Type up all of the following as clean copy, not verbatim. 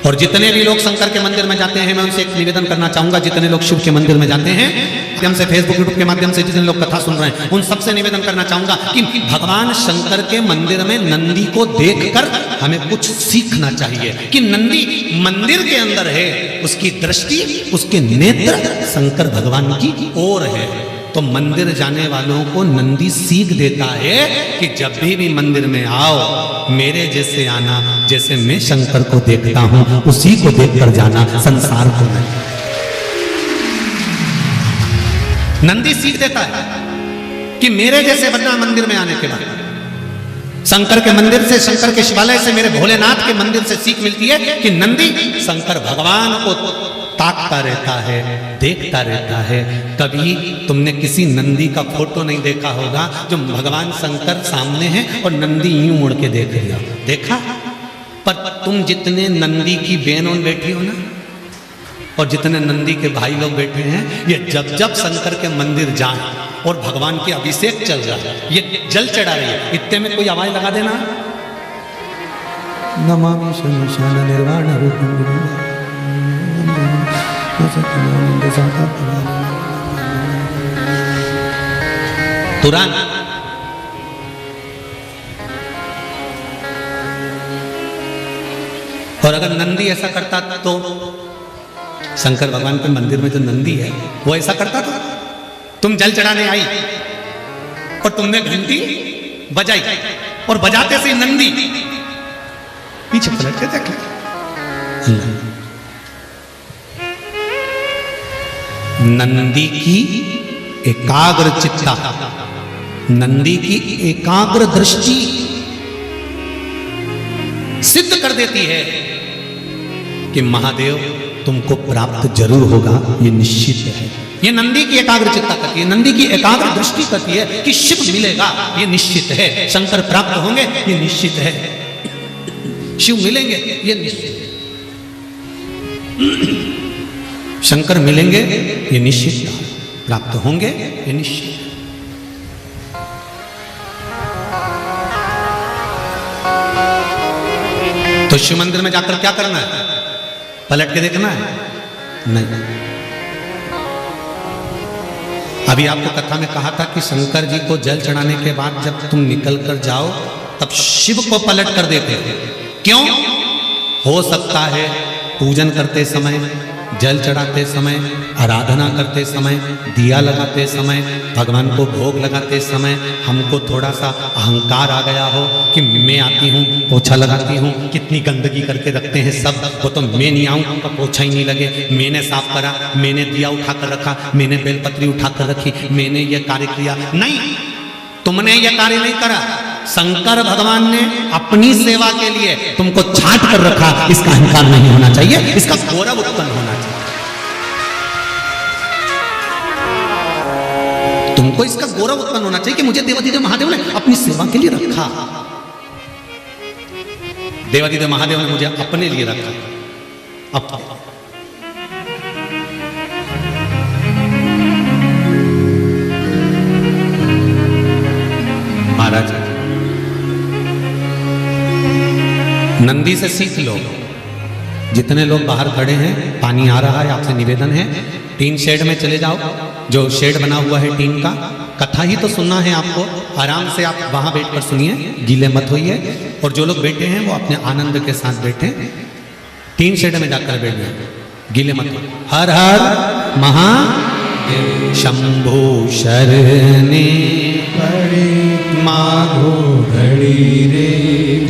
और जितने भी लोग शंकर के मंदिर में जाते हैं, मैं उनसे एक निवेदन करना चाहूंगा, जितने लोग शिव के मंदिर में जाते हैं, माध्यम से फेसबुक यूट्यूब के माध्यम से जितने लोग कथा सुन रहे हैं, उन सबसे निवेदन करना चाहूंगा कि भगवान शंकर के मंदिर में नंदी को देखकर हमें कुछ सीखना चाहिए कि नंदी मंदिर के अंदर है, उसकी दृष्टि, उसके नेत्र शंकर भगवान की ओर है। तो मंदिर जाने वालों को नंदी सीख देता है कि जब भी मंदिर में आओ, मेरे जैसे आना, जैसे मैं शंकर को देखता हूं उसी को देखकर जाना, संसार को नहीं। नंदी सीख देता है कि मेरे जैसे बनना मंदिर में आने के बाद। शंकर के मंदिर से, शंकर के शिवालय से, मेरे भोलेनाथ के मंदिर से सीख मिलती है कि नंदी शंकर भगवान को ताकता रहता है, देखता रहता है। कभी तुमने किसी नंदी का फोटो नहीं देखा होगा जो भगवान शंकर सामने है और नंदी यूं मुड़ के देख रही हो, देखा? पर तुम जितने नंदी की बहनों बैठी हो ना, और जितने नंदी के भाई लोग बैठे हैं, ये जब जब शंकर के मंदिर जाए और भगवान के अभिषेक चल रहा है, ये जल चढ़ा रही है, इतने में कोई आवाज लगा देना, नमामि शमशान निर्वाण रूपम तुरंत और अगर नंदी ऐसा करता तो शंकर भगवान के मंदिर में जो नंदी है वो ऐसा करता तो तुम जल चढ़ाने आई और तुमने घंटी बजाई और बजाते से नंदी पीछे पलट के देख लिया। नंदी की एकाग्र चित्ता, नंदी की एकाग्र दृष्टि सिद्ध कर देती है कि महादेव तुमको प्राप्त जरूर होगा, ये निश्चित है। ये नंदी की एकाग्र चित्ता करती है, नंदी की एकाग्र दृष्टि करती है कि शिव मिलेगा, ये निश्चित है। शंकर प्राप्त होंगे, ये निश्चित है। शिव मिलेंगे, ये निश्चित है। शंकर मिलेंगे, ये निश्चित है। प्राप्त होंगे, ये निश्चित है। तो शिव मंदिर में जाकर क्या करना है? पलट के देखना है? नहीं। अभी आपको कथा में कहा था कि शंकर जी को जल चढ़ाने के बाद जब तुम निकल कर जाओ तब शिव को पलट कर देते थे। क्यों? हो सकता है पूजन करते समय, जल चढ़ाते समय, आराधना करते समय, दिया लगाते समय, भगवान को भोग लगाते समय हमको थोड़ा सा अहंकार आ गया हो कि मैं आती हूँ, पोछा लगाती हूँ, कितनी गंदगी करके रखते हैं सब, वो तो मैं नहीं आऊँ तो पोछा ही नहीं लगे, मैंने साफ करा, मैंने दिया उठा कर रखा, मैंने बेलपत्री उठा कर रखी, मैंने ये कार्य किया। नहीं, तुमने ये कार्य नहीं करा। शंकर भगवान ने अपनी सेवा के लिए तुमको छांट कर रखा। इसका अहंकार नहीं होना चाहिए, इसका गौरव उत्पन्न होना चाहिए। तुमको इसका गौरव उत्पन्न होना चाहिए कि मुझे देवाधिदेव महादेव ने अपनी सेवा के लिए रखा। देवाधिदेव महादेव ने मुझे अपने लिए रखा। अब महाराज नंदी से सीख लो। जितने लोग बाहर खड़े हैं, पानी आ रहा है, आपसे निवेदन है टीन शेड में चले जाओ। जो शेड बना हुआ है टीन का, कथा ही तो सुनना है आपको, आराम से आप वहां बैठकर सुनिए, गीले मत होइए। और जो लोग बैठे हैं वो अपने आनंद के साथ बैठे, टीन शेड में जाकर बैठ जाए, गीले मत हो। हर हर महादेव शंभो शरणे पड़े माधो घड़ी रे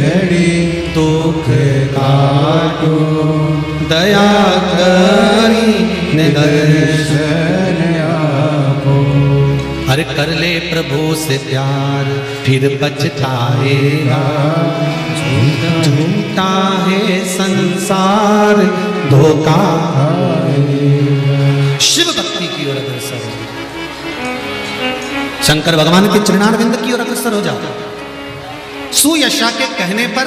घड़ी दुख काटो दया करी दर्शन आपो। अरे कर ले प्रभु से प्यार फिर पछताएगा, झूठा है संसार धोखा। शिव भक्ति की ओर अग्रसर हो, शंकर भगवान के चरणारविंद की ओर अग्रसर हो जाओ। सुयशा के कहने पर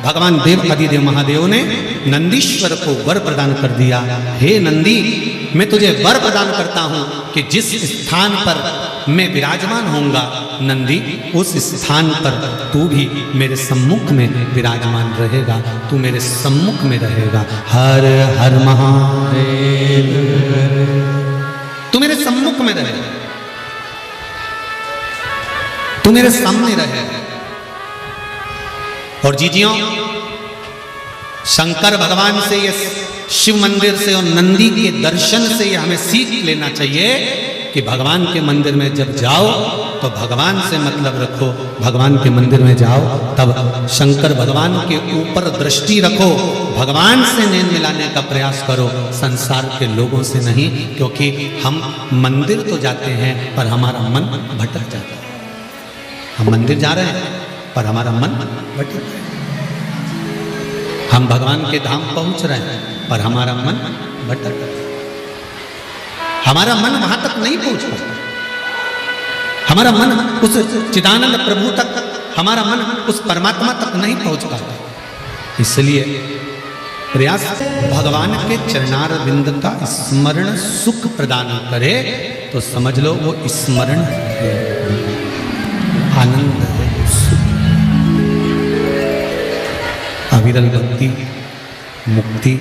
भगवान देव आदिदेव महादेव ने नंदीश्वर को वर प्रदान कर दिया। हे नंदी, मैं तुझे वर प्रदान करता हूं कि जिस स्थान पर मैं विराजमान होऊंगा नंदी उस स्थान पर तू भी मेरे सम्मुख में विराजमान रहेगा, तू मेरे सम्मुख में रहेगा। हर हर महादेव, तू मेरे सम्मुख में रहेगा, तू मेरे सामने रहेगा। और जीजियों, शंकर भगवान से, ये शिव मंदिर से और नंदी के दर्शन से ये हमें सीख लेना चाहिए कि भगवान के मंदिर में जब जाओ तो भगवान से मतलब रखो। भगवान के मंदिर में जाओ तब शंकर भगवान के ऊपर दृष्टि रखो, भगवान से नैन मिलाने का प्रयास करो, संसार के लोगों से नहीं। क्योंकि हम मंदिर तो जाते हैं पर हमारा मन भटक जाता है। हम मंदिर जा रहे हैं पर हमारा मन भटक रहा है। हम भगवान के धाम पहुंच रहे हैं पर हमारा मन भटक रहा है। हमारा मन वहां तक नहीं पहुंच पाता, हमारा मन उस चिदानंद प्रभु तक, हमारा मन उस परमात्मा तक नहीं पहुंच पाता। इसलिए प्रयास भगवान के चरणार बिंद का स्मरण सुख प्रदान करे तो समझ लो वो स्मरण है, आनंद है, अविरल भक्ति, मुक्ति,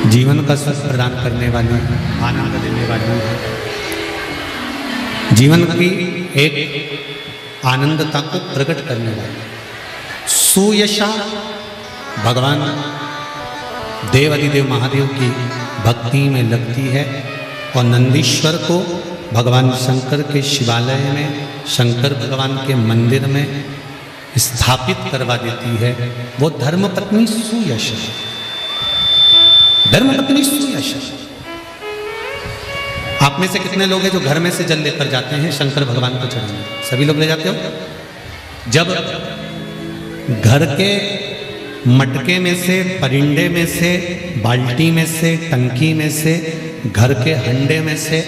जीवन का सुख प्रदान करने वाली, आनंद देने वाली, जीवन की एक आनंदता को प्रकट करने वाली सुयशा भगवान देवाधिदेव महादेव की भक्ति में लगती है। और नंदीश्वर को भगवान शंकर के शिवालय में, शंकर भगवान के मंदिर में स्थापित करवा देती है। वो धर्मपत्नी सुयशा, धर्मपत्नी सुयशा। आप में से कितने लोग हैं जो घर में से जल लेकर जाते हैं शंकर भगवान को चढ़ाने? सभी लोग ले जाते हो? जब घर के मटके में से, परिंडे में से, बाल्टी में से, टंकी में से, घर के हंडे में से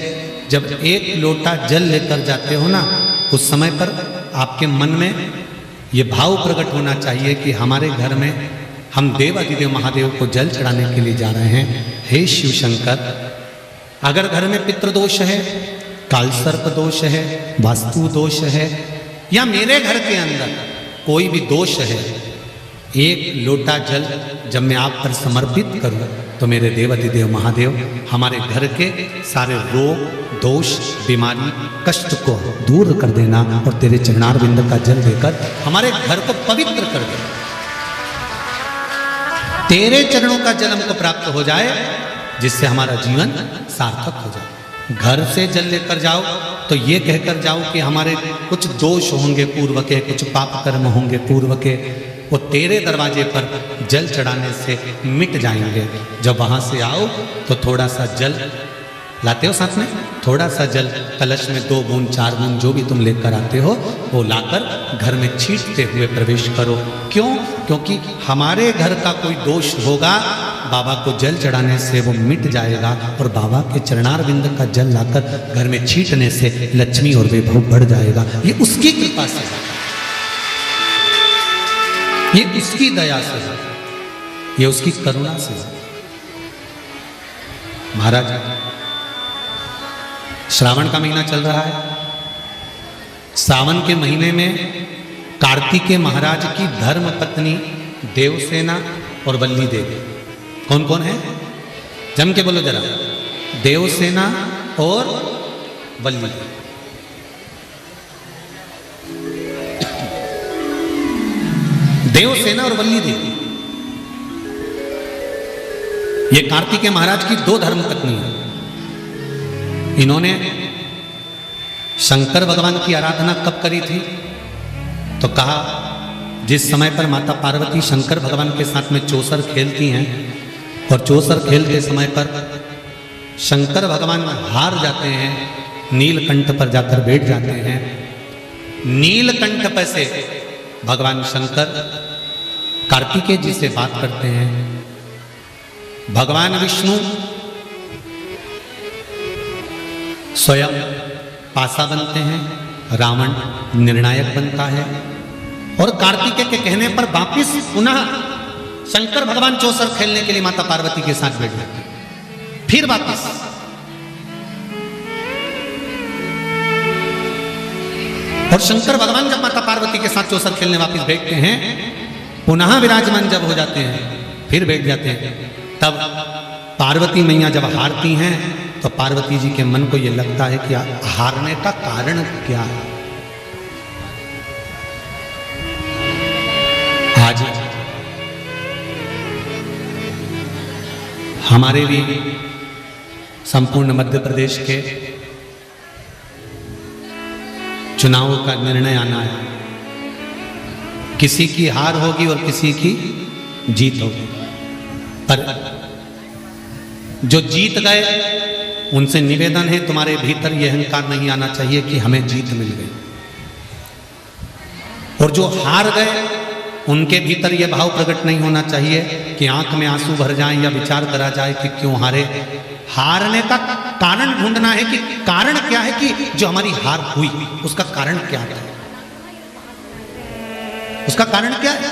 जब एक लोटा जल लेकर जाते हो ना, उस समय पर आपके मन में ये भाव प्रकट होना चाहिए कि हमारे घर में हम देवाधिदेव महादेव को जल चढ़ाने के लिए जा रहे हैं। हे शिव शंकर, अगर घर में पितृदोष है, कालसर्प दोष है, वास्तु दोष है, या मेरे घर के अंदर कोई भी दोष है, एक लोटा जल जब मैं आप पर समर्पित करूं तो मेरे देवाधिदेव महादेव हमारे घर के सारे रोग, दोष, बीमारी, कष्ट को दूर कर देना और तेरे चरणार बिंद का जल देकर हमारे घर को पवित्र कर दे। तेरे चरणों का जल हमको प्राप्त हो जाए जिससे हमारा जीवन सार्थक हो जाए। घर से जल लेकर जाओ तो ये कहकर जाओ कि हमारे कुछ दोष होंगे पूर्व के, कुछ पाप कर्म होंगे पूर्व के, वो तेरे दरवाजे पर जल चढ़ाने से मिट जाएंगे। जब वहां से आओ तो थोड़ा सा जल लाते हो साथ में, थोड़ा सा जल कलश में 2 बूंद 4 बूंद जो भी तुम लेकर आते हो वो लाकर घर में छींटते हुए प्रवेश करो। क्यों? क्योंकि हमारे घर का कोई दोष होगा, बाबा को जल चढ़ाने से वो मिट जाएगा और बाबा के चरणार बिंद का जल लाकर घर में छींटने से लक्ष्मी और वैभव बढ़ जाएगा। ये उसकी कृपा से, ये उसकी दया से, ये उसकी करुणा से। महाराज, श्रावण का महीना चल रहा है। सावन के महीने में कार्तिकेय महाराज की धर्म पत्नी देवसेना और वल्ली देवी, कौन कौन है? जम के बोलो जरा। देवसेना और वल्ली। देवसेना और वल्ली देवी, ये कार्तिकेय महाराज की 2 धर्म पत्नी है। इन्होंने शंकर भगवान की आराधना कब करी थी? तो कहा जिस समय पर माता पार्वती शंकर भगवान के साथ में चौसर खेलती हैं और चौसर खेलते समय पर शंकर भगवान हार जाते हैं, नीलकंठ पर जाकर बैठ जाते हैं। नीलकंठ पर से भगवान शंकर कार्तिकेय जी से बात करते हैं। भगवान विष्णु स्वयं पासा बनते हैं, रावण निर्णायक बनता है और कार्तिकेय के कहने पर वापिस पुनः शंकर भगवान चौसर खेलने के लिए माता पार्वती के साथ बैठ जाते हैं। फिर वापिस और शंकर भगवान जब माता पार्वती के साथ चौसर खेलने वापस बैठते हैं, पुनः विराजमान जब हो जाते हैं, फिर बैठ जाते हैं, तब पार्वती मैया जब हारती हैं तो पार्वती जी के मन को यह लगता है कि हारने का कारण क्या है। आज हमारे भी संपूर्ण मध्य प्रदेश के चुनाव का निर्णय आना है। किसी की हार होगी और किसी की जीत होगी, पर जो जीत गए उनसे निवेदन है तुम्हारे भीतर यह अहंकार नहीं आना चाहिए कि हमें जीत मिल गई, और जो हार गए उनके भीतर यह भाव प्रकट नहीं होना चाहिए कि आंख में आंसू भर जाएं या विचार करा जाए कि क्यों हारे। हारने का कारण ढूंढना है कि कारण क्या है, कि जो हमारी हार हुई उसका कारण क्या है, उसका कारण क्या है।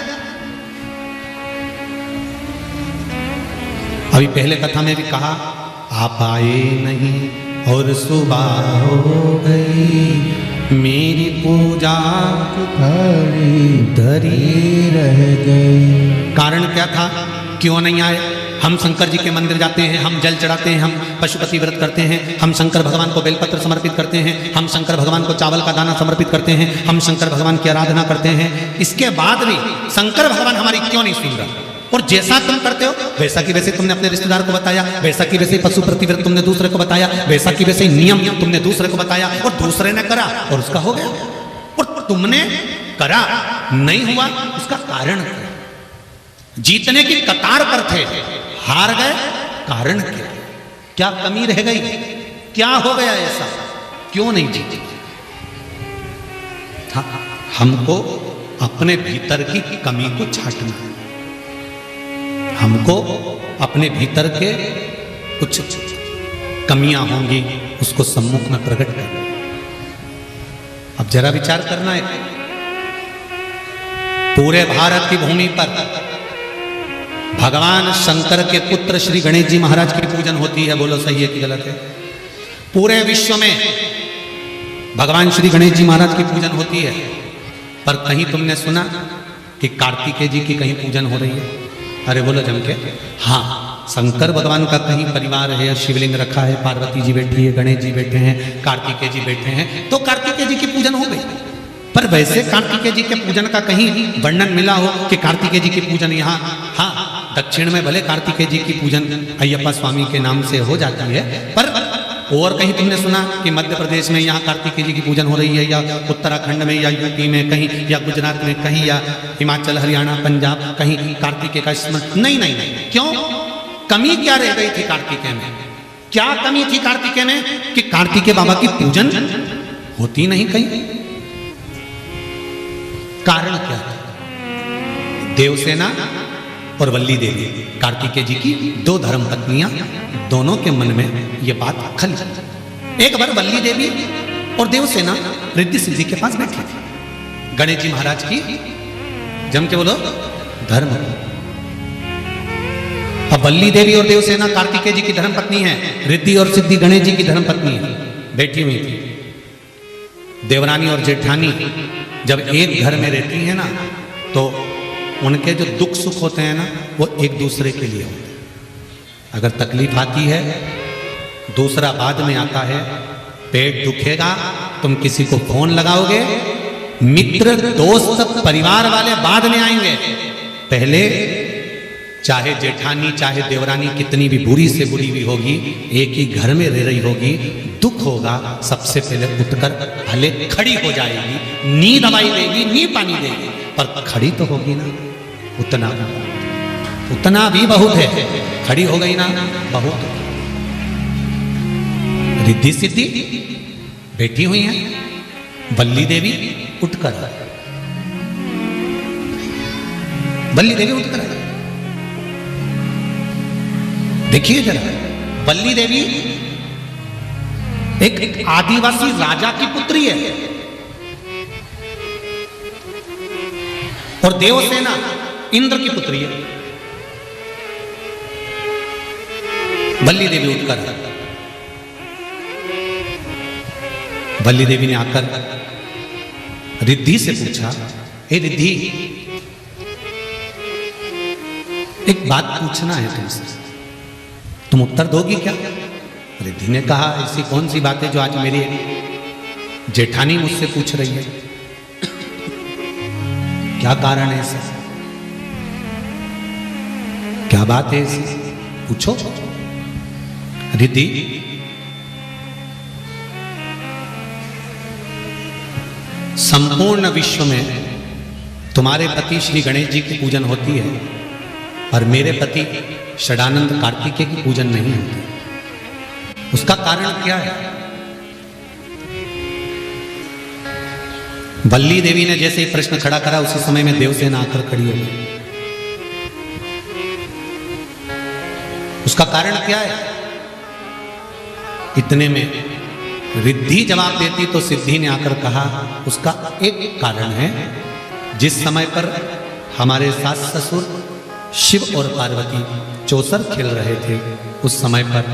अभी पहले कथा में भी कहा, आप आए नहीं और सुबह हो गई, मेरी पूजा धरी रह गई। कारण क्या था, क्यों नहीं आए? हम शंकर जी के मंदिर जाते हैं, हम जल चढ़ाते हैं, हम पशुपति व्रत करते हैं, हम शंकर भगवान को बेलपत्र समर्पित करते हैं, हम शंकर भगवान को चावल का दाना समर्पित करते हैं, हम शंकर भगवान की आराधना करते हैं। इसके बाद भी शंकर भगवान हमारी क्यों नहीं सुन रहा? और जैसा तुम करते हो वैसा की वैसे तुमने अपने रिश्तेदार को बताया, वैसा की वैसे पशु प्रतिव्रत तुमने दूसरे को बताया, वैसा की वैसे नियम तुमने दूसरे को बताया, और दूसरे ने करा और उसका हो गया, और तुमने करा नहीं हुआ, उसका कारण क्या? जीतने की कतार पर थे, हार गए, कारण क्या? क्या कमी रह गई? क्या हो गया ऐसा, क्यों नहीं जीते? हमको अपने भीतर की कमी को छांटना है, हमको अपने भीतर के कुछ कमियां होंगी उसको सम्मुख में प्रकट करना। अब जरा विचार करना है, पूरे भारत की भूमि पर भगवान शंकर के पुत्र श्री गणेश जी महाराज की पूजन होती है। बोलो सही है कि गलत है? पूरे विश्व में भगवान श्री गणेश जी महाराज की पूजन होती है, पर कहीं तुमने सुना कि कार्तिकेय जी की कहीं पूजन हो रही है? अरे बोलो जम के। हाँ, शंकर भगवान का कहीं परिवार है, शिवलिंग रखा है, पार्वती जी बैठी है, गणेश जी बैठे हैं, कार्तिकेय जी बैठे हैं, तो कार्तिकेय जी की पूजन हो गई। पर वैसे कार्तिकेय जी के पूजन का कहीं वर्णन मिला हो कि कार्तिकेय जी की पूजन यहाँ, हाँ दक्षिण में भले कार्तिकेय जी की पूजन अय्यप्पा स्वामी के नाम से हो जाती है, पर और कहीं तुमने सुना कि मध्य प्रदेश में यहाँ कार्तिकेय जी की पूजन हो रही है, या उत्तराखंड में, या यूपी में कहीं, या गुजरात में कहीं, या हिमाचल हरियाणा पंजाब कहीं कार्तिकेय का स्मरण? नहीं नहीं नहीं। क्यों? कमी क्या रह गई थी कार्तिकेय में? क्या कमी थी कार्तिकेय में कि कार्तिकेय बाबा की पूजन होती नहीं कहीं? कारण क्या था? देवसेना और वल्ली देवी, कार्तिकेय जी की दो धर्म पत्नियां, दोनों के मन में ये बात खल। एक बार वल्ली देवी और देवसेना रिद्धि सिद्धि के पास बैठी थी, गणेश जी महाराज की, जम के बोलो, धर्म। अब वल्ली देवी और देवसेना कार्तिकेय जी की धर्म पत्नी है, रिद्धि और सिद्धि गणेश जी की धर्म पत्नी है, बैठी हुई थी। देवरानी और जेठानी जब एक घर में रहती है ना, तो उनके जो दुख सुख होते हैं ना, वो एक दूसरे के लिए होते हैं। अगर तकलीफ आती है, दूसरा बाद में आता है। पेट दुखेगा, तुम किसी को फोन लगाओगे, मित्र दोस्त परिवार वाले बाद में आएंगे। पहले चाहे जेठानी चाहे देवरानी कितनी भी बुरी से बुरी भी होगी, एक ही घर में रह रही होगी, दुख होगा, सबसे पहले उठकर भले खड़ी हो जाएगी, नी दवाई देगी, नी पानी देगी, पर खड़ी तो होगी ना। उतना भी बहुत है, खड़ी हो गई ना बहुत। रिद्धि सिद्धि बैठी हुई है, वल्ली देवी उठकर, वल्ली देवी उठकर, देखिए जरा, वल्ली देवी एक आदिवासी राजा की पुत्री है, और देवसेना इंद्र की पुत्री है। वल्ली देवी उठकर, वल्ली देवी ने आकर रिद्धि से पूछा, हे रिद्धि, एक बात पूछना है तुमसे, तुम उत्तर दोगी क्या? रिद्धि ने कहा, ऐसी कौन सी बात है जो आज मेरी जेठानी मुझसे पूछ रही है? क्या कारण है इसे? क्या बात है इसे? पूछो। रिद्धि, संपूर्ण विश्व में तुम्हारे पति श्री गणेश जी की पूजन होती है और मेरे पति षडानंद कार्तिकेय की पूजन नहीं होती। उसका कारण क्या है? वल्ली देवी ने जैसे ही प्रश्न खड़ा करा उसी समय में देवसेना आकर खड़ी हो गई। उसका कारण क्या है? इतने में रिद्धि जवाब देती तो सिद्धि ने आकर कहा, उसका एक कारण है, जिस समय पर हमारे सास ससुर शिव और पार्वती चौसर खेल रहे थे, उस समय पर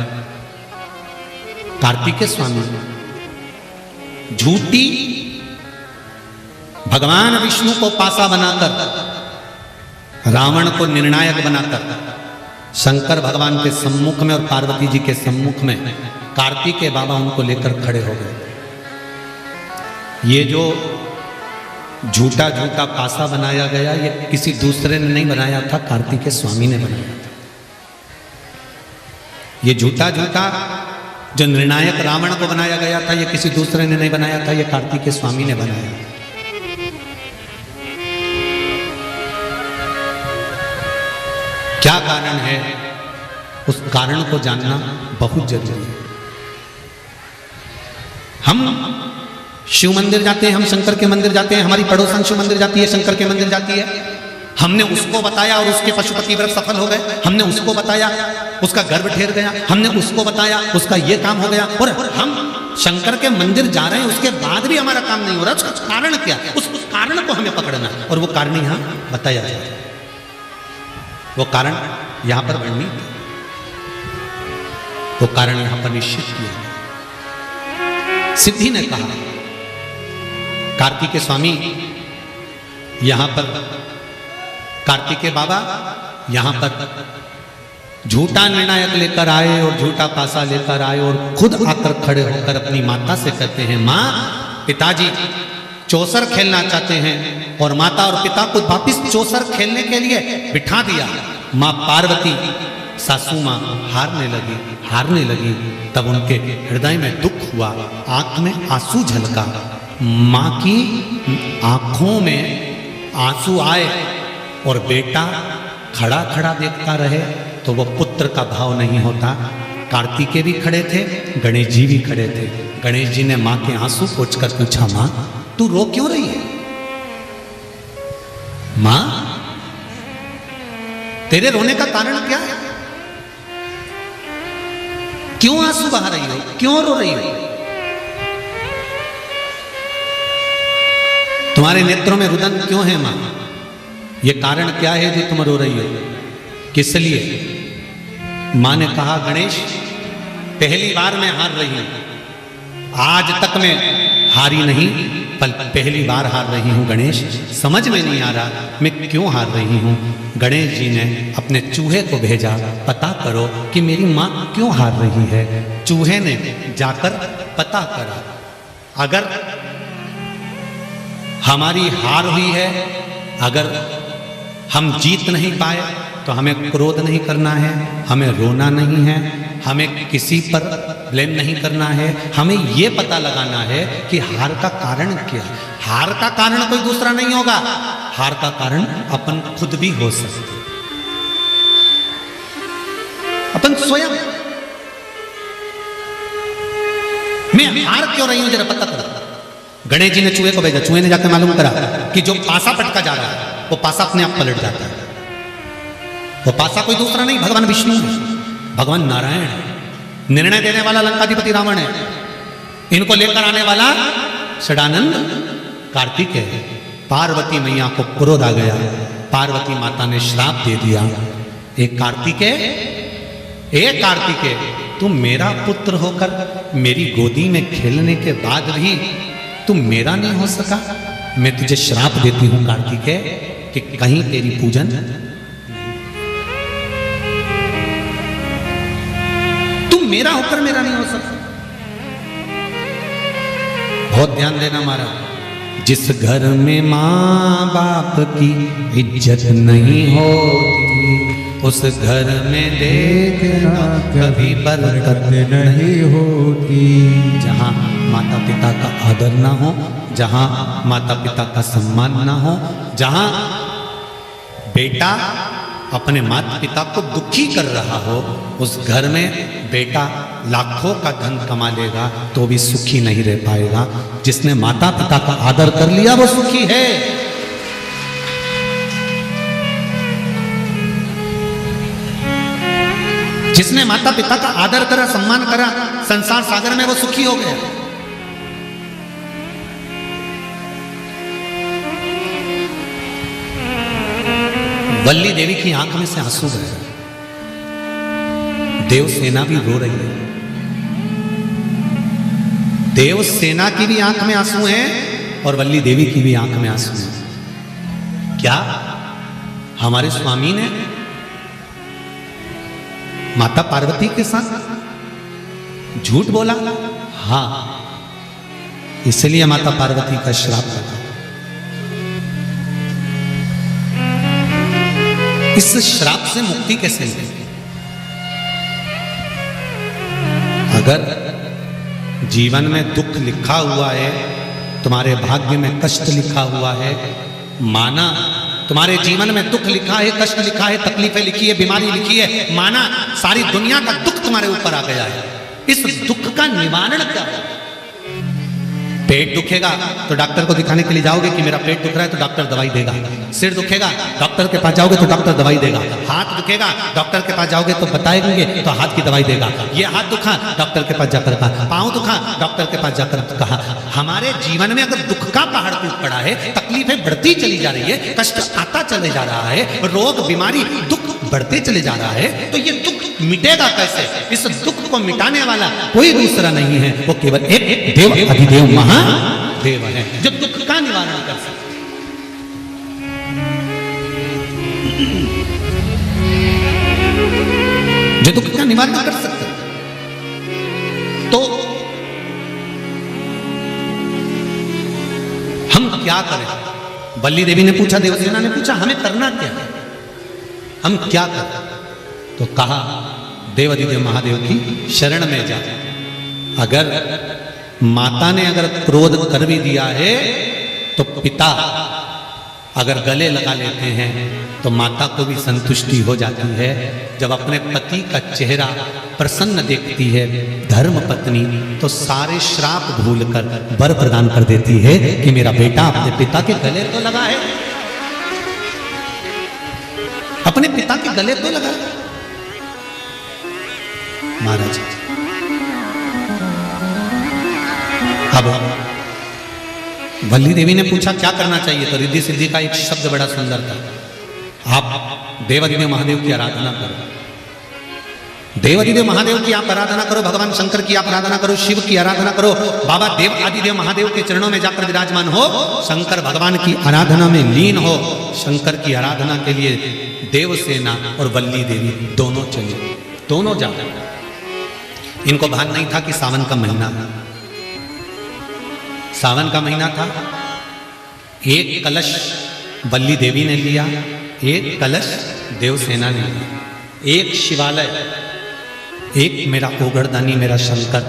कार्तिकेय स्वामी झूठी भगवान विष्णु को पासा बनाकर, रावण को निर्णायक बनाकर शंकर भगवान के सम्मुख में और पार्वती जी के सम्मुख में कार्तिकेय बाबा उनको लेकर खड़े हो गए। ये जो झूठा झूठा पासा बनाया गया, ये किसी दूसरे ने नहीं बनाया था, कार्तिकेय स्वामी ने बनाया था। ये झूठा झूठा जो निर्णायक रावण को बनाया गया था, ये किसी दूसरे ने नहीं बनाया था, ये कार्तिकेय स्वामी ने बनाया था। क्या कारण है, उस कारण को जानना बहुत जरूरी है। हम शिव मंदिर जाते हैं, हम शंकर के मंदिर जाते हैं, हमारी पड़ोसन शिव मंदिर जाती है, शंकर के मंदिर जाती है। हमने उसको बताया और उसके पशुपति व्रत सफल हो गए। हमने उसको बताया, उसका गर्भ ठेर गया। हमने उसको बताया, उसका ये काम हो गया। और हम शंकर के मंदिर जा रहे हैं, उसके बाद भी हमारा काम नहीं हो रहा। उसका कारण क्या? उस कारण को हमें पकड़ना है और वो कारण यहां बताया जाए। वो कारण यहां पर वर्णित, वो कारण यहां पर निश्चित किया। सिद्धि ने कहा, कार्तिकेय स्वामी यहां पर, कार्तिकेय बाबा यहां पर झूठा निर्णायक लेकर आए और झूठा पासा लेकर आए और खुद आकर खड़े होकर अपनी माता से कहते हैं, मां, पिताजी चौसर खेलना चाहते हैं। और माता और पिता को वापिस चौसर खेलने के लिए बिठा दिया। मां पार्वती, सासू मां हारने लगी। तब उनके हृदय में दुख हुआ, आंख में आंसू झलका। मां की आंखों में आंसू आए और बेटा खड़ा खड़ा देखता रहे तो वो पुत्र का भाव नहीं होता। कार्तिकेय भी खड़े थे, गणेश जी भी खड़े थे। गणेश जी ने मां के आंसू पोंछकर पूछा, मां तू रो क्यों रही है? मां तेरे रोने का कारण क्या है? क्यों आंसू बहा रही हो? क्यों रो रही हो? तुम्हारे नेत्रों में रुदन क्यों है मां? ये कारण क्या है जो तुम रो रही हो? किस लिए? मां ने कहा, गणेश पहली बार मैं हार रही हूं। आज तक मैं हारी नहीं, पहली बार हार रही हूं गणेश। समझ में नहीं आ रहा मैं क्यों हार रही हूं। गणेश जी ने अपने चूहे को भेजा, पता करो कि मेरी मां क्यों हार रही है। चूहे ने जाकर पता करा, अगर हमारी हार हुई है, अगर हम जीत नहीं पाए तो हमें क्रोध नहीं करना है, हमें रोना नहीं है, हमें किसी पर ब्लेम नहीं करना है। हमें यह पता लगाना है कि हार का कारण क्या है। हार का कारण कोई दूसरा नहीं होगा, हार का कारण अपन खुद भी हो सकते, अपन स्वयं। मैं हार क्यों रही हूं, जरा पता करो। गणेश जी ने चूहे को भेजा, चूहे ने जाकर मालूम करा कि जो पासा पटका जा रहा है वो पासा अपने आप पलट जाता है। वो पासा कोई दूसरा नहीं, भगवान विष्णु है, भगवान नारायण है। निर्णय देने वाला लंकाधिपति रावण है, इनको लेकर आने वाला षडानंद कार्तिकेय है। पार्वती मैया को क्रोध आ गया, पार्वती माता ने श्राप दे दिया, एक कार्तिकेय तुम मेरा पुत्र होकर मेरी गोदी में खेलने के बाद भी तुम मेरा नहीं हो सका, मैं तुझे श्राप देती हूं कार्तिकेय कि कहीं तेरी पूजन तुम मेरा होकर मेरा नहीं हो सकता। बहुत ध्यान देना महाराज, जिस घर में माँ बाप की इज्जत नहीं होती उस घर में देखना कभी बरकत नहीं होती। जहाँ माता पिता का आदर ना हो, जहाँ माता पिता का सम्मान ना हो, जहाँ बेटा अपने माता पिता को दुखी कर रहा हो, उस घर में बेटा लाखों का धन कमा लेगा तो भी सुखी नहीं रह पाएगा। जिसने माता पिता का आदर कर लिया वो सुखी है। जिसने माता पिता का आदर करा, सम्मान करा, संसार सागर में वो सुखी हो गया। वल्ली देवी की आंख में से आंसू बहे, देवसेना भी रो रही है। देवसेना की भी आंख में आंसू हैं और वल्ली देवी की भी आंख में आंसू हैं। क्या हमारे स्वामी ने माता पार्वती के साथ झूठ बोला? हाँ, इसलिए माता पार्वती का श्राप लगा। इस श्राप से मुक्ति कैसे मिलेगी? अगर जीवन में दुख लिखा हुआ है, तुम्हारे भाग्य में कष्ट लिखा हुआ है, माना तुम्हारे जीवन में दुख लिखा है, कष्ट लिखा है, तकलीफें लिखी है, बीमारी लिखी है, माना सारी दुनिया का दुख तुम्हारे ऊपर आ गया है, इस दुख का निवारण क्या है? पेट दुखेगा तो डॉक्टर को दिखाने के लिए जाओगे कि मेरा पेट दुख रहा है तो डॉक्टर दवाई देगा। सिर दुखेगा डॉक्टर के पास जाओगे तो डॉक्टर दवाई देगा। हाथ दुखेगा डॉक्टर के पास जाओगे तो बताएंगे तो हाथ की दवाई देगा। ये हाथ दुखा डॉक्टर के पास जाकर कहा, पांव दुखा डॉक्टर के पास जाकर कहा। हमारे जीवन में अगर दुख का पहाड़ टूट पड़ा है, तकलीफें बढ़ती चली जा रही है, कष्ट आता चले जा रहा है, रोग बीमारी दुख बढ़ते चले जा रहा है, तो ये दुख मिटेगा कैसे? इस दुख को मिटाने वाला कोई दूसरा नहीं है, वो केवल एक देव अधिदेव महादेव है जो दुख का निवारण कर सकते। जो दुख का निवारण कर सकते। तो हम क्या करें? वल्ली देवी ने पूछा, देवसेना ने पूछा, हमें करना क्या है, हम क्या करें? तो कहा, देवाधिदेव महादेव की शरण में जा। अगर माता ने अगर क्रोध कर भी दिया है तो पिता अगर गले लगा लेते हैं तो माता को भी संतुष्टि हो जाती है। जब अपने पति का चेहरा प्रसन्न देखती है धर्म पत्नी, तो सारे श्राप भूलकर वर प्रदान कर देती है कि मेरा बेटा अपने पिता के गले तो लगा है, अपने पिता के गले तो लगा। महाराज अब वल्ली देवी ने पूछा क्या करना चाहिए, तो रिद्धि सिद्धि का एक शब्द बड़ा सुंदर था, आप देवाधिदेव महादेव की आराधना करो। देवाधिदेव महादेव की आप आराधना करो, भगवान शंकर की आप आराधना करो, शिव की आराधना करो, बाबा देव आदिदेव महादेव के चरणों में जाकर विराजमान हो, शंकर भगवान की आराधना में लीन हो। शंकर की आराधना के लिए देवसेना और वल्ली देवी दोनों चले, दोनों जाते। इनको भान नहीं था कि सावन का महीना, सावन का महीना था। एक कलश वल्ली देवी ने लिया, एक कलश देवसेना ने लिया, एक शिवालय, एक मेरा ओगड़दानी मेरा शंकर,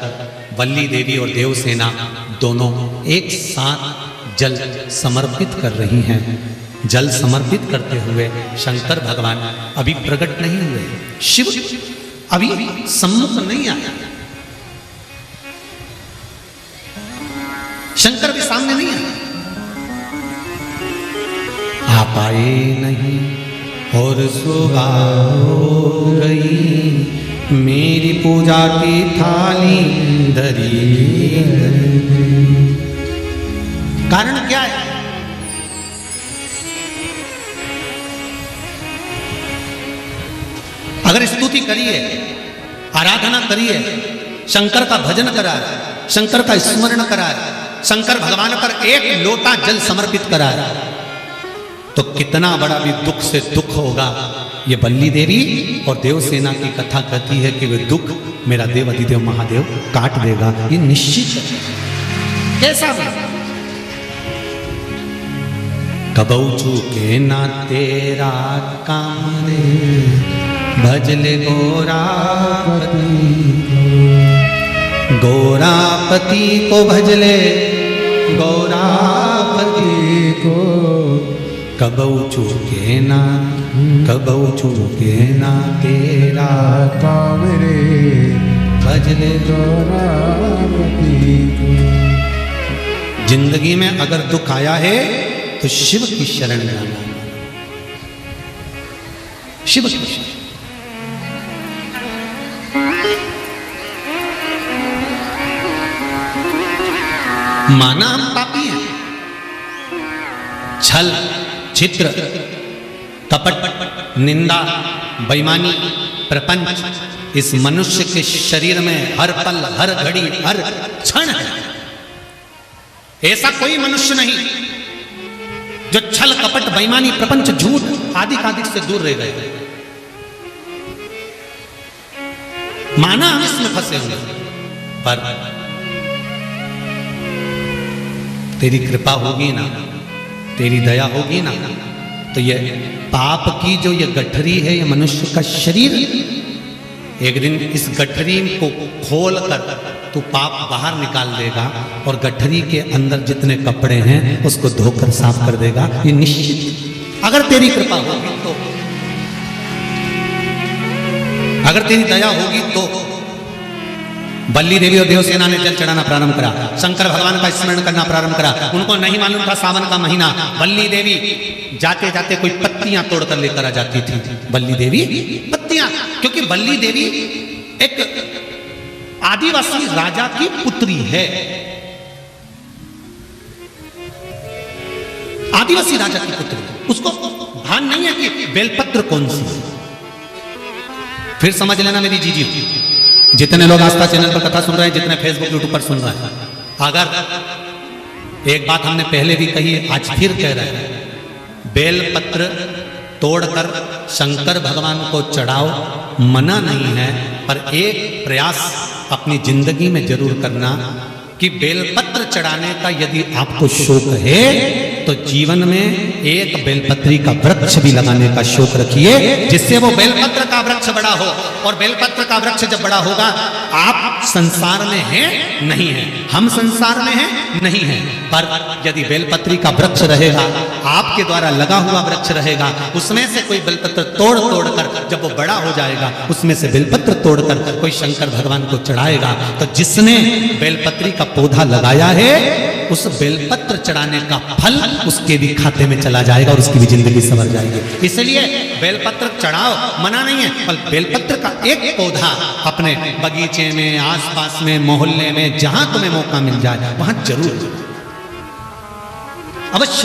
वल्ली देवी और देवसेना दोनों एक साथ जल समर्पित कर रही हैं। जल समर्पित करते हुए शंकर भगवान अभी प्रकट नहीं हुए, शिव अभी सम्मुख नहीं आया, शंकर भी सामने नहीं आया। आप आए नहीं और सुबह हो गई, मेरी पूजा की थाली धरी। कारण क्या है? अगर स्तुति करिए, आराधना करिए, शंकर का भजन कराए, शंकर का स्मरण कराए, शंकर भगवान पर एक लोटा जल समर्पित कराया, तो कितना बड़ा भी दुख से दुख होगा, ये बल्ली देवी और देवसेना की कथा कहती है कि वे दुख मेरा देव अधिदेव महादेव काट देगा, ये निश्चित है। कैसा भी कबऊ चूके ना तेरा काम रे, भजले गोरापति, गोरापति को भजले गोरापति को, कबऊ चूके ना तेरा काम रे, भजले गोरापति को। जिंदगी में अगर दुख आया है तो शिव की शरण में आना, शिव की शरण। माना हम पापी हैं, छल चित्र कपट निंदा बेईमानी प्रपंच इस मनुष्य के शरीर में हर पल हर घड़ी हर क्षण है। ऐसा कोई मनुष्य नहीं जो छल कपट बेईमानी प्रपंच झूठ आदि कादिक से दूर रह गए। माना हम इसमें फंसे हुए, पर तेरी कृपा होगी ना, तेरी दया होगी ना, तो ये पाप की जो ये गठरी है, ये मनुष्य का शरीर, एक दिन इस गठरी को खोल कर तू पाप बाहर निकाल देगा और गठरी के अंदर जितने कपड़े हैं उसको धोकर साफ कर देगा, ये निश्चित। अगर तेरी कृपा होगी तो, अगर तेरी दया होगी तो। बल्ली देवी और देवसेना ने जल चढ़ाना प्रारंभ करा, शंकर भगवान का स्मरण करना प्रारंभ करा। उनको नहीं मालूम था सावन का महीना, बल्ली देवी जाते जाते कोई पत्तियां तोड़कर लेकर आ जाती थी। बल्ली देवी पत्तियां, क्योंकि बल्ली देवी एक आदिवासी राजा की पुत्री है, आदिवासी राजा की पुत्री। उसको भान नहीं है कि बेलपत्र कौन सी। फिर समझ लेना मेरी जीजी, जितने लोग आस्था चैनल पर कथा सुन रहे हैं, जितने फेसबुक यूट्यूब पर सुन रहे हैं, अगर एक बात हमने पहले भी कही है, आज फिर कह रहे हैं, बेलपत्र तोड़कर शंकर भगवान को चढ़ाओ, मना नहीं है, पर एक प्रयास अपनी जिंदगी में जरूर करना कि बेलपत्र चढ़ाने का यदि आपको शौक है तो जीवन में एक बेलपत्री का वृक्ष भी लगाने का शौक रखिए, जिससे वो बेलपत्र का वृक्ष बड़ा हो। और बेलपत्र का वृक्ष जब बड़ा होगा, आप संसार में हैं नहीं है, हम संसार में हैं नहीं है, पर यदि बेलपत्री का वृक्ष रहेगा, आपके द्वारा लगा हुआ वृक्ष रहेगा, उसमें से कोई बेलपत्र तोड़ कर जब वो बड़ा हो जाएगा, उसमें से बेलपत्र तोड़कर कोई शंकर भगवान को चढ़ाएगा, तो जिसने बेलपत्री का पौधा लगाया है, उस बेलपत्र चढ़ाने का फल उसके भी खाते में चला जाएगा और उसकी भी जिंदगी संवर जाएगी। इसलिए बेलपत्र चढ़ाओ, मना नहीं है, पर बेलपत्र का एक पौधा अपने बगीचे में, आसपास में, मोहल्ले में, जहां तुम्हें मौका मिल जाए वहां जरूर अवश्य।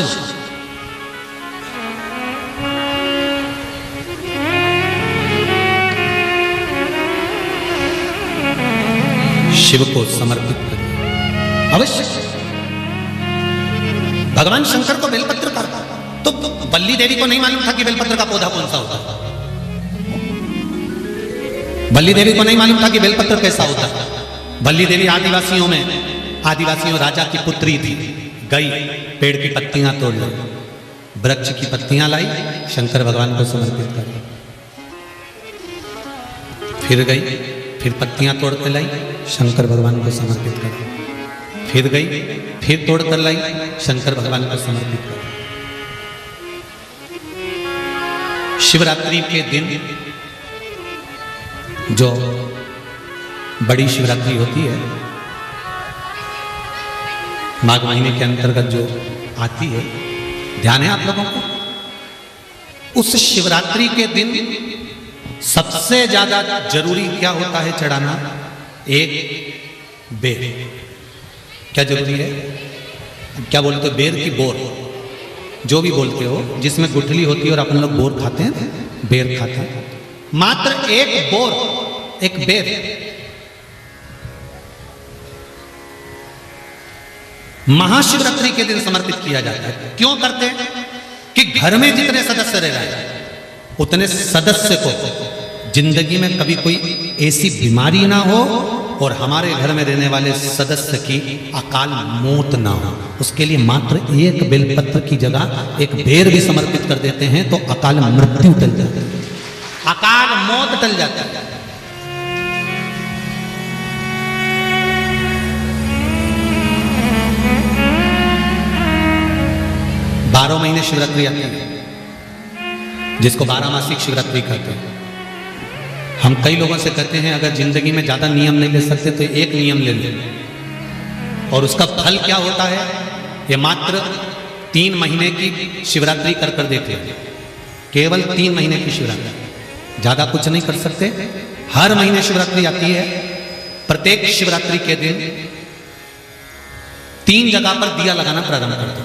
शिव को समर्पित करें अवश्य। भगवान शंकर को बेलपत्र का, तो बल्ली देवी को नहीं मालूम था कि बेलपत्र का पौधा कौन सा होता है। बल्ली देवी को नहीं मालूम था कि बेलपत्र कैसा होता है। बल्ली देवी आदिवासियों राजा की पुत्री थी। गई, पेड़ की पत्तियां तोड़ लाई, वृक्ष की पत्तियां लाई, शंकर भगवान को समर्पित कर। फिर गई, फिर पत्तियां तोड़ कर लाई, शंकर भगवान को समर्पित कर। फिर गई, फिर तोड़ कर लाई, शंकर भगवान को समर्पित कर। शिवरात्रि के दिन, जो बड़ी शिवरात्रि होती है, माघ महीने के अंतर्गत जो आती है, ध्यान है आप लोगों को, उस शिवरात्रि के दिन सबसे ज्यादा जरूरी क्या होता है चढ़ाना? एक बेर। क्या जरूरी है? क्या बोलते हो? बेर की बोर, जो भी बोलते हो, जिसमें गुठली होती है और अपन लोग बोर खाते हैं, बेर खाते हैं। मात्र एक बोर, एक बेर, महाशिवरात्रि के दिन समर्पित किया जाता है। क्यों करते हैं? कि घर में जितने सदस्य रह रहे हैं उतने सदस्य को जिंदगी में कभी कोई ऐसी बीमारी ना हो और हमारे घर में रहने वाले सदस्य की अकाल मौत ना हो। उसके लिए मात्र एक बेलपत्र की जगह एक बेर भी समर्पित कर देते हैं तो अकाल मृत्यु टल जाती है, अकाल मौत टल जाती है। 12 महीने शिवरात्रि आती है जिसको 12 मासिक शिवरात्रि कहते हैं। हम कई लोगों से कहते हैं अगर जिंदगी में ज्यादा नियम नहीं ले सकते तो एक नियम ले लें, और उसका फल क्या होता है ये मात्र 3 महीने की शिवरात्रि कर कर देख लें। केवल 3 महीने की शिवरात्रि, ज्यादा कुछ नहीं कर सकते। हर महीने शिवरात्रि आती है। प्रत्येक शिवरात्रि के दिन 3 जगह पर दिया लगाना प्रारंभ कर दो।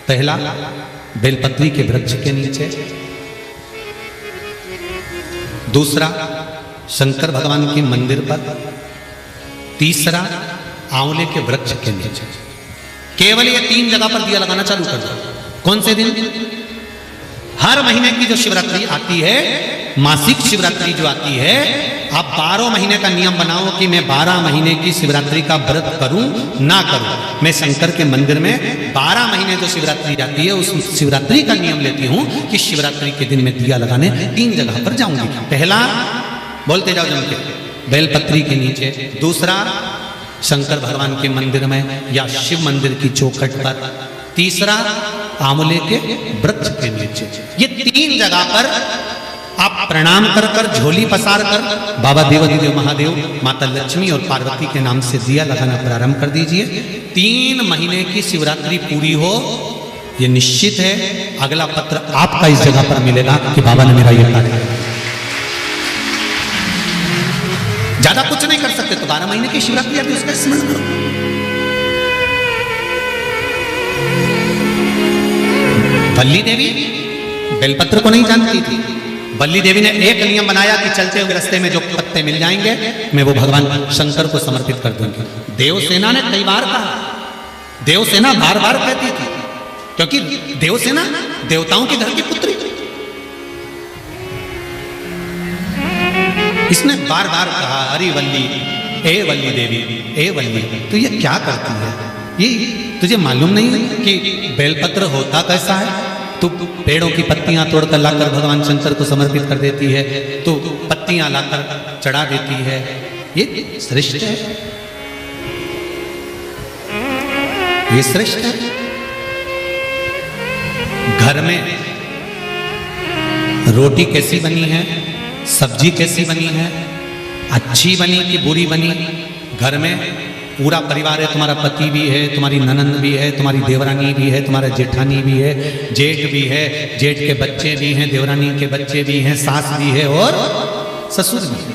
पहला बेलपत्री के वृक्ष के नीचे, दूसरा शंकर भगवान के मंदिर पर, तीसरा आंवले के वृक्ष के नीचे। केवल ये 3 जगह पर दिया लगाना चालू कर दो। कौन से दिन? हर महीने की जो शिवरात्रि आती है, मासिक शिवरात्रि जो आती है, आप 12 महीने का नियम बनाओ कि मैं 12 महीने की शिवरात्रि का व्रत करूं ना करूं। मैं शंकर के मंदिर में 12 महीने जो शिवरात्रि जाती है उस शिवरात्रि का नियम लेती हूं कि शिवरात्रि के दिन मैं दिया लगाने 3 जगह पर जाऊंगी। पहला, बोलते जाओ जम के, बेलपत्री के नीचे। दूसरा, शंकर भगवान के मंदिर में या शिव मंदिर की चौखट पर। तीसरा, आंवले के वृक्ष के नीचे। ये 3 जगह पर आप प्रणाम कर कर, झोली पसार कर बाबा देवाधिदेव महादेव, माता लक्ष्मी और पार्वती के नाम से दिया लगाना प्रारंभ कर दीजिए। 3 महीने की शिवरात्रि पूरी हो, ये निश्चित है अगला पत्र आपका इस जगह पर मिलेगा कि बाबा ने मेरा ये कार्य। ज्यादा कुछ नहीं कर सकते तो 12 महीने की शिवरात्रि आती है, उसका स्मरण करो। बल्ली देवी बेलपत्र को नहीं जानती थी। बल्ली देवी ने एक नियम बनाया कि चलते हुए रास्ते में जो पत्ते मिल जाएंगे मैं वो भगवान शंकर को समर्पित कर दूंगी। देवसेना ने कई बार कहा, देवसेना बार बार कहती थी, क्योंकि देवसेना देवताओं के घर की पुत्री, इसने बार बार कहा, अरे वल्ली, ए वल्ली देवी, ए वल्ली, तो ये क्या करती है? ये तुझे मालूम नहीं है कि बेलपत्र होता कैसा है? तू पेड़ों की पत्तियां तोड़कर लाकर भगवान शंकर को समर्पित कर देती है, तो पत्तियां लाकर चढ़ा देती है। ये श्रेष्ठ है, ये श्रेष्ठ है। घर में रोटी कैसी बनी है, सब्जी कैसी बनी है, अच्छी बनी कि बुरी बनी, घर में पूरा परिवार है, तुम्हारा पति भी है, तुम्हारी ननंद भी है, तुम्हारी देवरानी भी है, तुम्हारा जेठानी भी है, जेठ भी है, जेठ के बच्चे भी हैं, देवरानी के बच्चे भी हैं, सास भी है और ससुर भी है।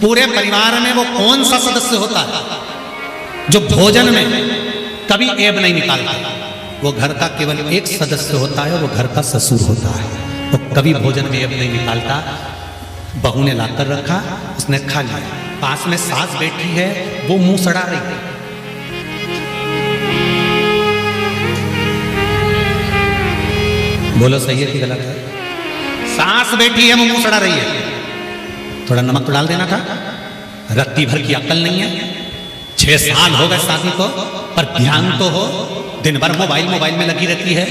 पूरे परिवार में वो कौन सा सदस्य होता है जो भोजन में कभी ऐब नहीं निकालता? वो घर का केवल एक सदस्य होता है, वो घर का ससुर होता है। वो कभी भोजन में ऐब नहीं निकालता। बहू ने लाकर रखा, उसने खा लिया, पास में सास बैठी है, वो मुंह सड़ा रही है, बोलो सही है कि गलत है? सास बैठी है, वो मुंह सड़ा रही है, थोड़ा नमक तो डाल देना था। रत्ती भर की अकल नहीं है। 6 साल हो गए शादी को, पर ध्यान तो हो। दिन भर मोबाइल में लगी रहती है।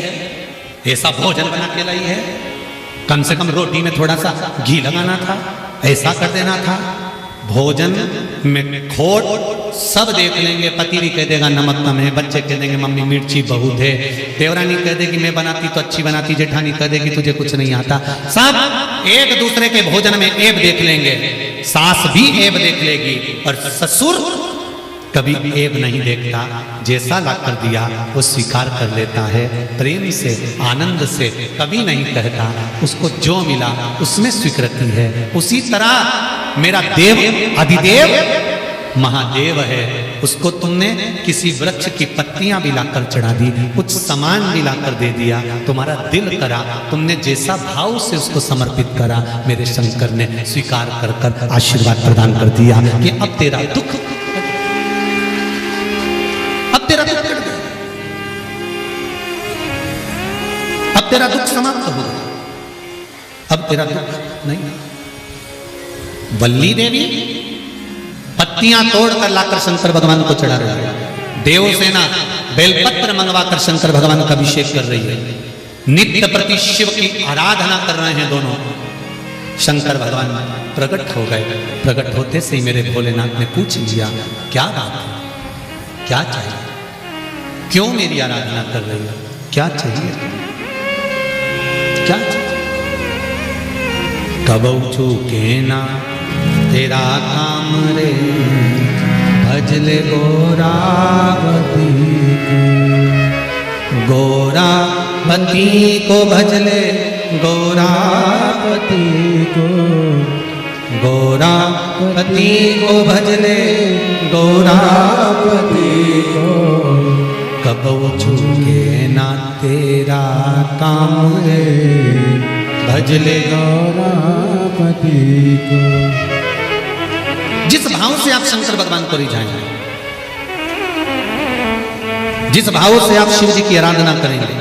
ऐसा भोजन बना के लाई है, कम से कम रोटी में थोड़ा सा घी लगाना था, ऐसा कर देना था। भोजन में खोट सब देख लेंगे, पति भी कह देगा नमक कम है, बच्चे कह देंगे मम्मी मिर्ची बहुत है, देवरानी कह देगी मैं बनाती तो अच्छी बनाती, जेठानी कह देगी तुझे कुछ नहीं आता। सब एक दूसरे के भोजन में ऐब देख लेंगे, सास भी ऐब देख लेगी और ससुर कभी ऐब नहीं देखता। जैसा लाकर दिया वो स्वीकार कर लेता है, प्रेम से, आनंद से, कभी नहीं कहता। उसको जो मिला उसमें स्वीकृति है। उसी तरह मेरा देव अधिदेव महादेव है, उसको तुमने किसी वृक्ष की पत्तियां भी लाकर चढ़ा दी, कुछ सामान भी लाकर दे दिया, तुम्हारा दिल करा, तुमने जैसा भाव से उसको समर्पित करा, मेरे शंकर ने स्वीकार कर कर आशीर्वाद प्रदान कर दिया कि अब तेरा दुख तेरा दुख समाप्त हो गया, अब तेरा दुख नहीं। वल्ली देवी पत्तियां तोड़कर लाकर शंकर भगवान को चढ़ा रही है। देवसेना बेलपत्र मंगवाकर शंकर भगवान का अभिषेक कर रही है। नित्य प्रति शिव की आराधना कर रहे हैं दोनों। शंकर भगवान प्रकट हो गए। प्रकट होते से ही मेरे भोलेनाथ ने पूछ लिया, क्या बात है, क्या चाहिए, क्यों मेरी आराधना कर रही है, क्या चाहिए, क्या चाहिए? कबौ चूके ना तेरा काम रे, भजले गोरावती को, गोरावती को भजले गोरावती को, गोरावती को भजले गोरावती को, कबौ चूके ना तेरा काम रे, भजले गोरावती को। जिस भाव से आप शंकर भगवान को रिझाएंगे, जिस भाव से आप शिव जी की आराधना करेंगे,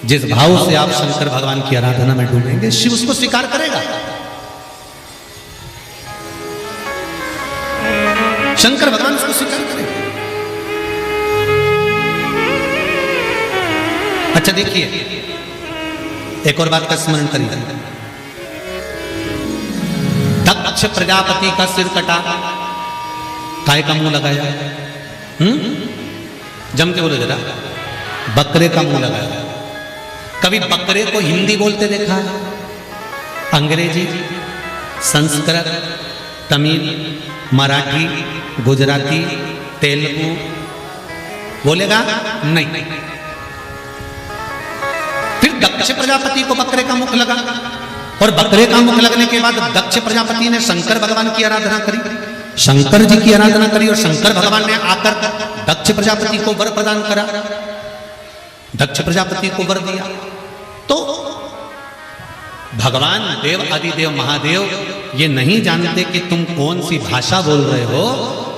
जिस भाव से आप शंकर भगवान की आराधना में डूबेंगे, शिव उसको स्वीकार करेगा। शंकर भगवान उसको स्वीकार करेगा। अच्छा देखिए, एक और बात का स्मरण करिए। दक्ष प्रजापति का सिर कटा, काय का मुंह लगाया? जम के बोलो जरा। बकरे का मुंह लगाया। कभी बकरे को हिंदी बोलते देखा है? अंग्रेजी, संस्कृत, तमिल, मराठी, गुजराती, तेलुगु बोलेगा? नहीं। फिर दक्ष प्रजापति को बकरे का मुख लगा, और बकरे का मुख लगने के बाद दक्ष प्रजापति ने शंकर भगवान की आराधना करी, शंकर जी की आराधना करी, और शंकर भगवान ने आकर दक्ष प्रजापति को वर प्रदान करा, दक्ष प्रजापति को वर दिया। तो भगवान देव आदिदेव महादेव ये नहीं जानते कि तुम कौन सी भाषा बोल रहे हो।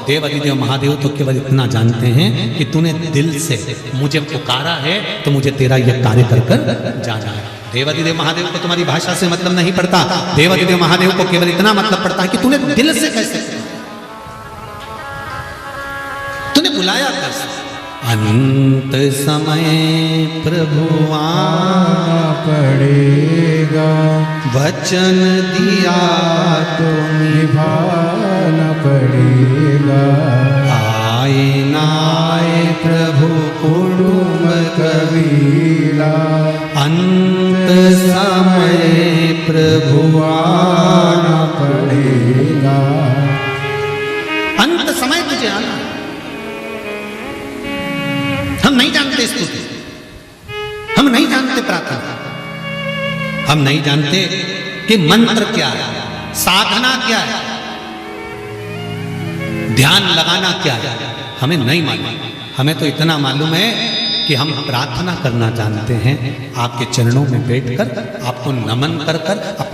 देव आदिदेव महादेव तो केवल इतना जानते हैं कि तूने दिल से मुझे पुकारा है, तो मुझे तेरा यह कार्य कर कर जाना है। देवादिदेव महादेव को तुम्हारी भाषा से मतलब नहीं पड़ता। देवादिदेव महादेव को केवल इतना मतलब पड़ता है कि तूने दिल से कैसे, तूने बुलाया कैसे। अंत समय प्रभु पड़ेगा, वचन दिया तो निभाना पड़ेगा। आए नाए प्रभु कुटुंब कबीला, अंत समय प्रभु आना पड़ेगा। अंत समय तुझे आना। हम नहीं जानते स्तुति, हम नहीं जानते प्रार्थना, हम नहीं जानते कि मंत्र क्या है, साधना क्या है, ध्यान लगाना क्या है, हमें नहीं मालूम। हमें तो इतना मालूम है कि हम प्रार्थना करना जानते हैं, आपके चरणों में बैठकर आपको नमन कर कर अपने